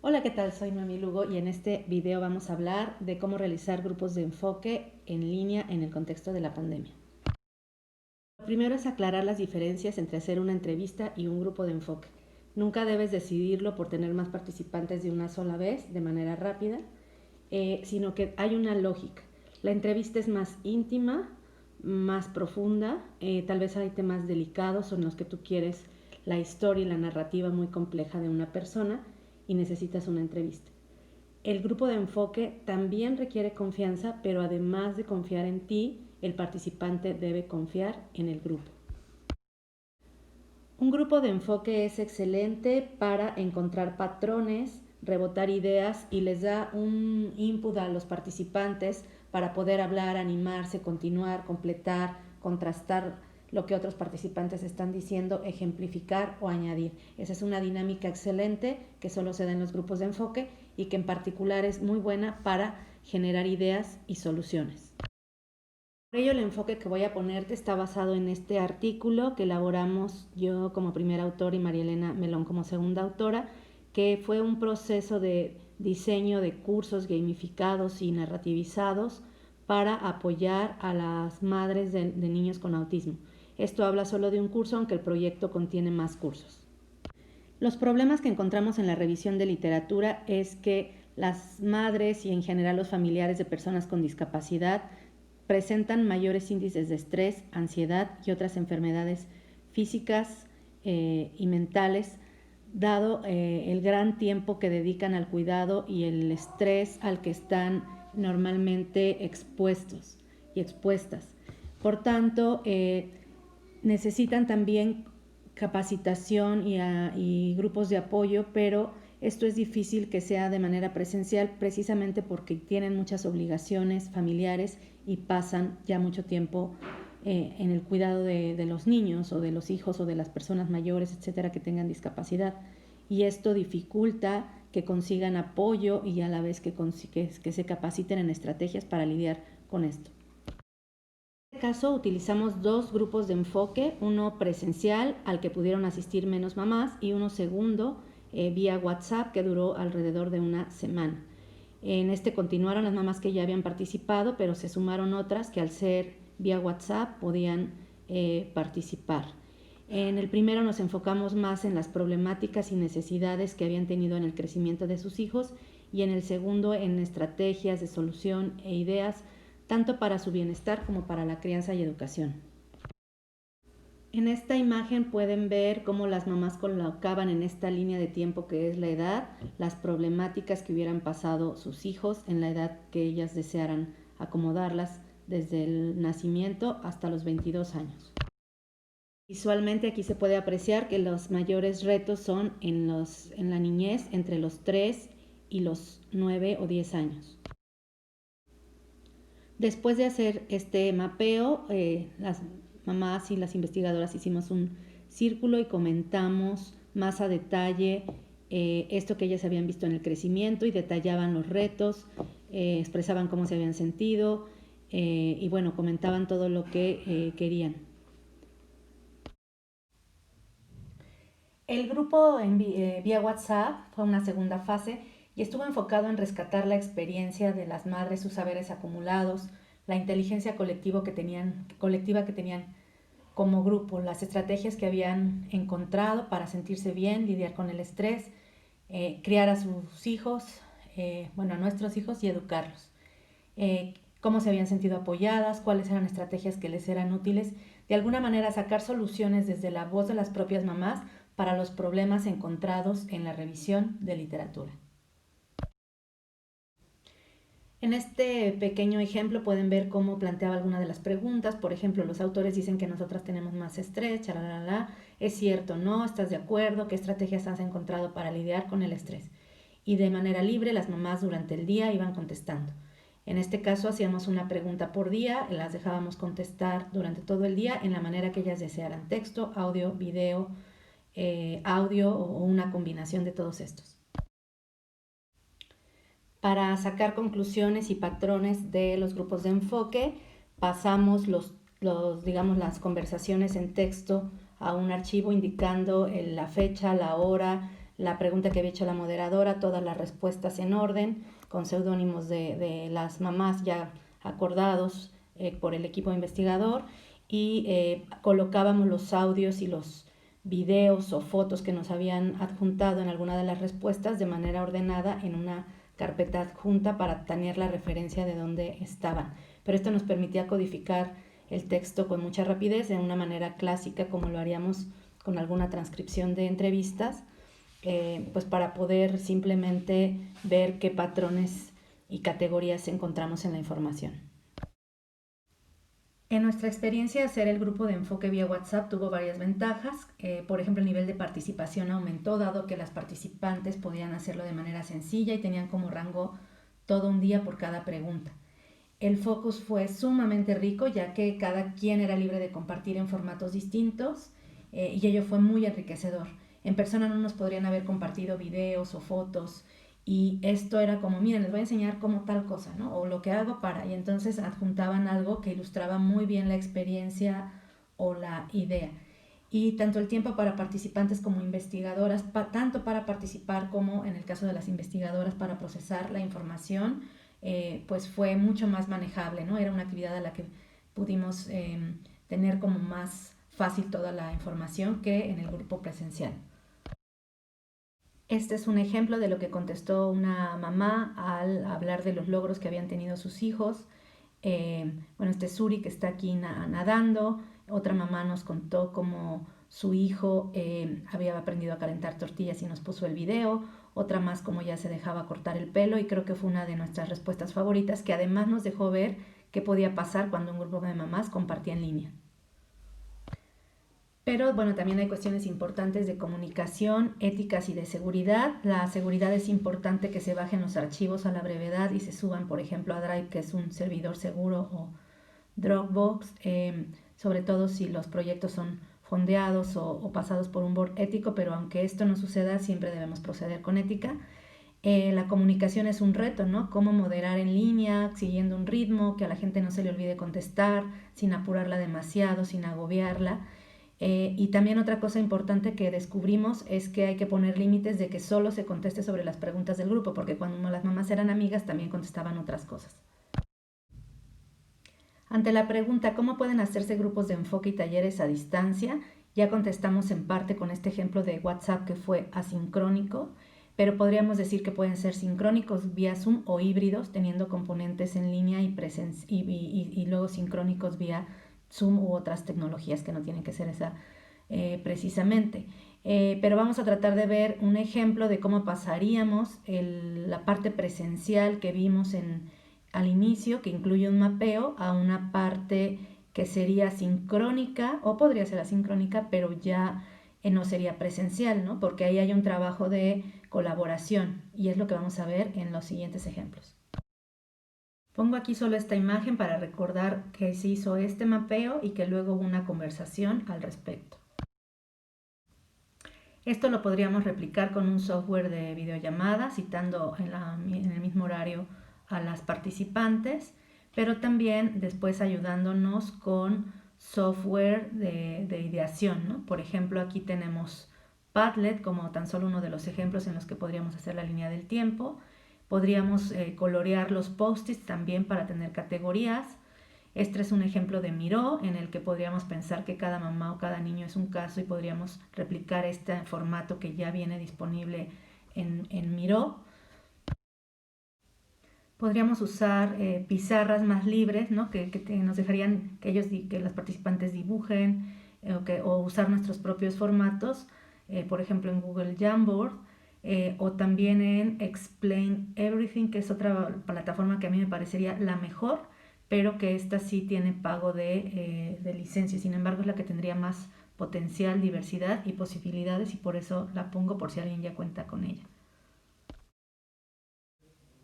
Hola, ¿qué tal? Soy Noemí Lugo y en este video vamos a hablar de cómo realizar grupos de enfoque en línea en el contexto de la pandemia. Lo primero es aclarar las diferencias entre hacer una entrevista y un grupo de enfoque. Nunca debes decidirlo por tener más participantes de una sola vez, de manera rápida, sino que hay una lógica. La entrevista es más íntima, más profunda, tal vez hay temas delicados en los que tú quieres la historia y la narrativa muy compleja de una persona y necesitas una entrevista. El grupo de enfoque también requiere confianza, pero además de confiar en ti, el participante debe confiar en el grupo. Un grupo de enfoque es excelente para encontrar patrones, rebotar ideas y les da un input a los participantes para poder hablar, animarse, continuar, completar, contrastar lo que otros participantes están diciendo, ejemplificar o añadir. Esa es una dinámica excelente que solo se da en los grupos de enfoque y que en particular es muy buena para generar ideas y soluciones. Por ello, el enfoque que voy a ponerte está basado en este artículo que elaboramos yo como primera autora y María Elena Melón como segunda autora, que fue un proceso de diseño de cursos gamificados y narrativizados para apoyar a las madres de niños con autismo. Esto habla solo de un curso, aunque el proyecto contiene más cursos. Los problemas que encontramos en la revisión de literatura es que las madres y en general los familiares de personas con discapacidad presentan mayores índices de estrés, ansiedad y otras enfermedades físicas y mentales, dado el gran tiempo que dedican al cuidado y el estrés al que están normalmente expuestos y expuestas. Por tanto, necesitan también capacitación y grupos de apoyo, pero esto es difícil que sea de manera presencial precisamente porque tienen muchas obligaciones familiares y pasan ya mucho tiempo en el cuidado de los niños o de los hijos o de las personas mayores, etcétera, que tengan discapacidad. Y esto dificulta que consigan apoyo y a la vez que se capaciten en estrategias para lidiar con esto. En este caso utilizamos dos grupos de enfoque, uno presencial al que pudieron asistir menos mamás y uno segundo vía WhatsApp que duró alrededor de una semana. En este continuaron las mamás que ya habían participado, pero se sumaron otras que al ser vía WhatsApp podían participar. En el primero nos enfocamos más en las problemáticas y necesidades que habían tenido en el crecimiento de sus hijos y en el segundo en estrategias de solución e ideas tanto para su bienestar como para la crianza y educación. En esta imagen pueden ver cómo las mamás colocaban en esta línea de tiempo que es la edad, las problemáticas que hubieran pasado sus hijos en la edad que ellas desearan acomodarlas desde el nacimiento hasta los 22 años. Visualmente aquí se puede apreciar que los mayores retos son en la niñez entre los 3 y los 9 o 10 años. Después de hacer este mapeo, las mamás y las investigadoras hicimos un círculo y comentamos más a detalle esto que ellas habían visto en el crecimiento y detallaban los retos, expresaban cómo se habían sentido y bueno, comentaban todo lo que querían. El grupo vía WhatsApp fue una segunda fase y estuvo enfocado en rescatar la experiencia de las madres, sus saberes acumulados, la inteligencia colectiva que tenían como grupo, las estrategias que habían encontrado para sentirse bien, lidiar con el estrés, criar a sus hijos, a nuestros hijos y educarlos. Cómo se habían sentido apoyadas, cuáles eran estrategias que les eran útiles, de alguna manera sacar soluciones desde la voz de las propias mamás para los problemas encontrados en la revisión de literatura. En este pequeño ejemplo pueden ver cómo planteaba alguna de las preguntas. Por ejemplo, los autores dicen que nosotras tenemos más estrés, chalalala. ¿Es cierto? ¿No? ¿Estás de acuerdo? ¿Qué estrategias has encontrado para lidiar con el estrés? Y de manera libre las mamás durante el día iban contestando. En este caso hacíamos una pregunta por día, las dejábamos contestar durante todo el día en la manera que ellas desearan, texto, audio, video, audio o una combinación de todos estos. Para sacar conclusiones y patrones de los grupos de enfoque, pasamos digamos, las conversaciones en texto a un archivo indicando la fecha, la hora, la pregunta que había hecho la moderadora, todas las respuestas en orden, con seudónimos de las mamás ya acordados por el equipo investigador, y colocábamos los audios y los videos o fotos que nos habían adjuntado en alguna de las respuestas de manera ordenada en una carpeta adjunta para tener la referencia de dónde estaban. Pero esto nos permitía codificar el texto con mucha rapidez, de una manera clásica, como lo haríamos con alguna transcripción de entrevistas, pues para poder simplemente ver qué patrones y categorías encontramos en la información. En nuestra experiencia, hacer el grupo de enfoque vía WhatsApp tuvo varias ventajas. Por ejemplo, el nivel de participación aumentó, dado que las participantes podían hacerlo de manera sencilla y tenían como rango todo un día por cada pregunta. El focus fue sumamente rico, ya que cada quien era libre de compartir en formatos distintos, y ello fue muy enriquecedor. En persona no nos podrían haber compartido videos o fotos, y esto era como, miren, les voy a enseñar cómo tal cosa, ¿no? O lo que hago para, y entonces adjuntaban algo que ilustraba muy bien la experiencia o la idea. Y tanto el tiempo para participantes como investigadoras, tanto para participar como en el caso de las investigadoras para procesar la información, pues fue mucho más manejable, ¿no? Era una actividad a la que pudimos tener como más fácil toda la información que en el grupo presencial. Este es un ejemplo de lo que contestó una mamá al hablar de los logros que habían tenido sus hijos. Bueno, este es Suri, que está aquí nadando. Otra mamá nos contó cómo su hijo había aprendido a calentar tortillas y nos puso el video. Otra más cómo ya se dejaba cortar el pelo, y creo que fue una de nuestras respuestas favoritas, que además nos dejó ver qué podía pasar cuando un grupo de mamás compartía en línea. Pero bueno, también hay cuestiones importantes de comunicación, éticas y de seguridad. La seguridad es importante que se bajen los archivos a la brevedad y se suban, por ejemplo, a Drive, que es un servidor seguro, o Dropbox, sobre todo si los proyectos son fondeados o pasados por un board ético, pero aunque esto no suceda, siempre debemos proceder con ética. La comunicación es un reto, ¿no? Cómo moderar en línea, siguiendo un ritmo, que a la gente no se le olvide contestar, sin apurarla demasiado, sin agobiarla. Y también otra cosa importante que descubrimos es que hay que poner límites de que solo se conteste sobre las preguntas del grupo, porque cuando las mamás eran amigas también contestaban otras cosas. Ante la pregunta ¿cómo pueden hacerse grupos de enfoque y talleres a distancia? Ya contestamos en parte con este ejemplo de WhatsApp, que fue asincrónico, pero podríamos decir que pueden ser sincrónicos vía Zoom o híbridos, teniendo componentes en línea y luego sincrónicos vía Zoom u otras tecnologías que no tienen que ser esa precisamente. Pero vamos a tratar de ver un ejemplo de cómo pasaríamos la parte presencial que vimos al inicio, que incluye un mapeo, a una parte que sería sincrónica, o podría ser asincrónica, pero ya no sería presencial, ¿no? Porque ahí hay un trabajo de colaboración, y es lo que vamos a ver en los siguientes ejemplos. Pongo aquí solo esta imagen para recordar que se hizo este mapeo y que luego hubo una conversación al respecto. Esto lo podríamos replicar con un software de videollamada, citando en el mismo horario a las participantes, pero también después ayudándonos con software de ideación, ¿no? Por ejemplo, aquí tenemos Padlet como tan solo uno de los ejemplos en los que podríamos hacer la línea del tiempo. Podríamos colorear los post-its también para tener categorías. Este es un ejemplo de Miro, en el que podríamos pensar que cada mamá o cada niño es un caso, y podríamos replicar este formato que ya viene disponible en Miro. Podríamos usar pizarras más libres, ¿no? que nos dejarían que las participantes dibujen, o usar nuestros propios formatos, por ejemplo en Google Jamboard, o también en Explain Everything, que es otra plataforma que a mí me parecería la mejor, pero que esta sí tiene pago de licencia. Sin embargo, es la que tendría más potencial, diversidad y posibilidades, y por eso la pongo, por si alguien ya cuenta con ella.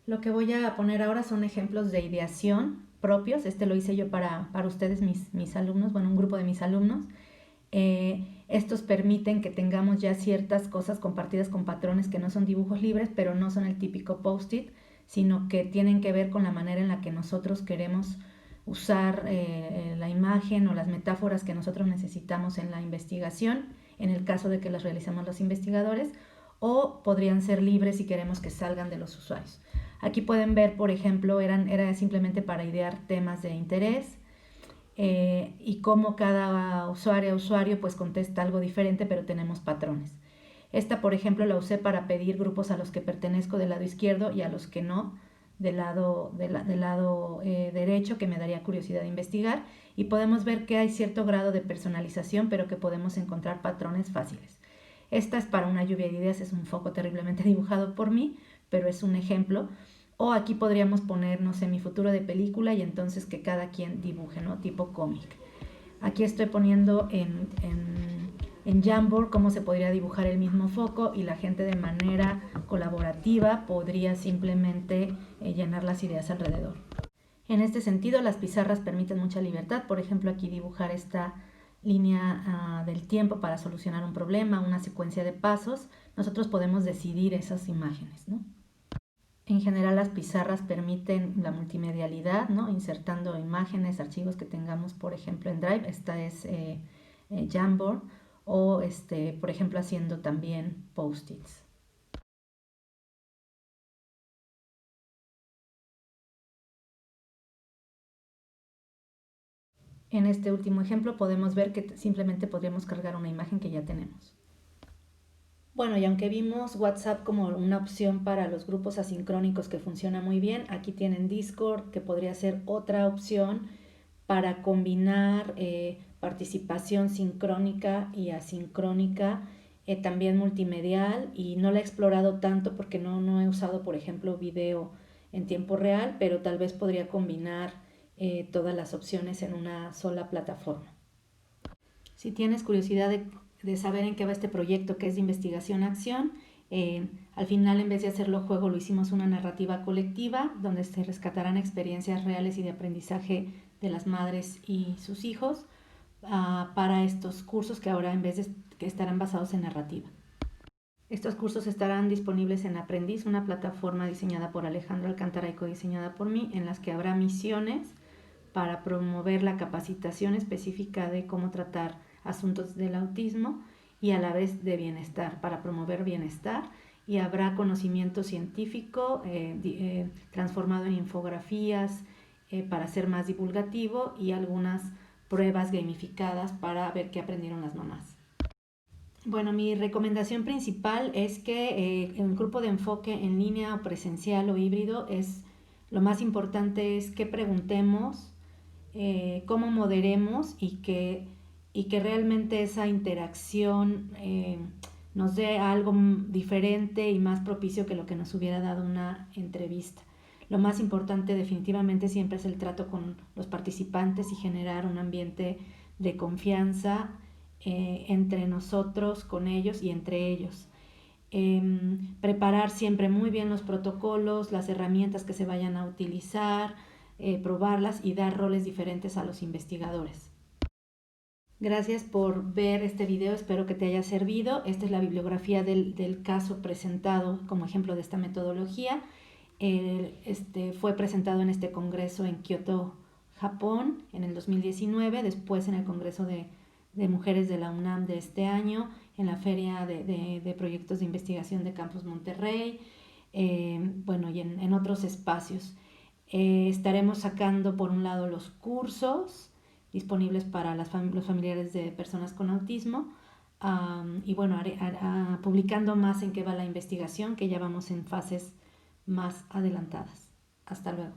Lo que voy a poner ahora son ejemplos de ideación propios. Este lo hice yo para ustedes, mis alumnos, bueno, un grupo de mis alumnos. Estos permiten que tengamos ya ciertas cosas compartidas con patrones que no son dibujos libres, pero no son el típico post-it, sino que tienen que ver con la manera en la que nosotros queremos usar la imagen o las metáforas que nosotros necesitamos en la investigación, en el caso de que las realicemos los investigadores, o podrían ser libres si queremos que salgan de los usuarios. Aquí pueden ver, por ejemplo, era simplemente para idear temas de interés y cómo cada usuario pues contesta algo diferente, pero tenemos patrones. Esta, por ejemplo, la usé para pedir grupos a los que pertenezco del lado izquierdo y a los que no del lado derecho, que me daría curiosidad de investigar, y podemos ver que hay cierto grado de personalización, pero que podemos encontrar patrones fáciles. Esta es para una lluvia de ideas, es un foco terriblemente dibujado por mí, pero es un ejemplo. O aquí podríamos poner, no sé, mi futuro de película y entonces que cada quien dibuje, ¿no? Tipo cómic. Aquí estoy poniendo en Jamboard cómo se podría dibujar el mismo foco y la gente de manera colaborativa podría simplemente llenar las ideas alrededor. En este sentido, las pizarras permiten mucha libertad. Por ejemplo, aquí dibujar esta línea del tiempo para solucionar un problema, una secuencia de pasos. Nosotros podemos decidir esas imágenes, ¿no? En general, las pizarras permiten la multimedialidad, ¿no? Insertando imágenes, archivos que tengamos, por ejemplo, en Drive. Esta es Jamboard. O, por ejemplo, haciendo también post-its. En este último ejemplo podemos ver que simplemente podríamos cargar una imagen que ya tenemos. Bueno, y aunque vimos WhatsApp como una opción para los grupos asincrónicos que funciona muy bien, aquí tienen Discord, que podría ser otra opción para combinar participación sincrónica y asincrónica, también multimedial, y no la he explorado tanto porque no he usado, por ejemplo, video en tiempo real, pero tal vez podría combinar todas las opciones en una sola plataforma. Si tienes curiosidad de saber en qué va este proyecto, que es de investigación-acción, al final, en vez de hacerlo juego, lo hicimos una narrativa colectiva donde se rescatarán experiencias reales y de aprendizaje de las madres y sus hijos para estos cursos que ahora en vez de que estarán basados en narrativa. Estos cursos estarán disponibles en Aprendiz, una plataforma diseñada por Alejandro Alcántara y codiseñada por mí, en las que habrá misiones para promover la capacitación específica de cómo tratar asuntos del autismo y a la vez de bienestar, para promover bienestar, y habrá conocimiento científico transformado en infografías para ser más divulgativo y algunas pruebas gamificadas para ver qué aprendieron las mamás. Bueno, mi recomendación principal es que el grupo de enfoque en línea o presencial o híbrido lo más importante es que preguntemos, cómo moderemos y que realmente esa interacción nos dé algo diferente y más propicio que lo que nos hubiera dado una entrevista. Lo más importante definitivamente siempre es el trato con los participantes y generar un ambiente de confianza entre nosotros, con ellos y entre ellos. Preparar siempre muy bien los protocolos, las herramientas que se vayan a utilizar, probarlas y dar roles diferentes a los investigadores. Gracias por ver este video, espero que te haya servido. Esta es la bibliografía del caso presentado como ejemplo de esta metodología. Fue presentado en este congreso en Kioto, Japón, en el 2019, después en el Congreso de Mujeres de la UNAM de este año, en la Feria de Proyectos de Investigación de Campus Monterrey, bueno, y en otros espacios. Estaremos sacando por un lado los cursos disponibles para los familiares de personas con autismo y bueno, publicando más en qué va la investigación, que ya vamos en fases más adelantadas. Hasta luego.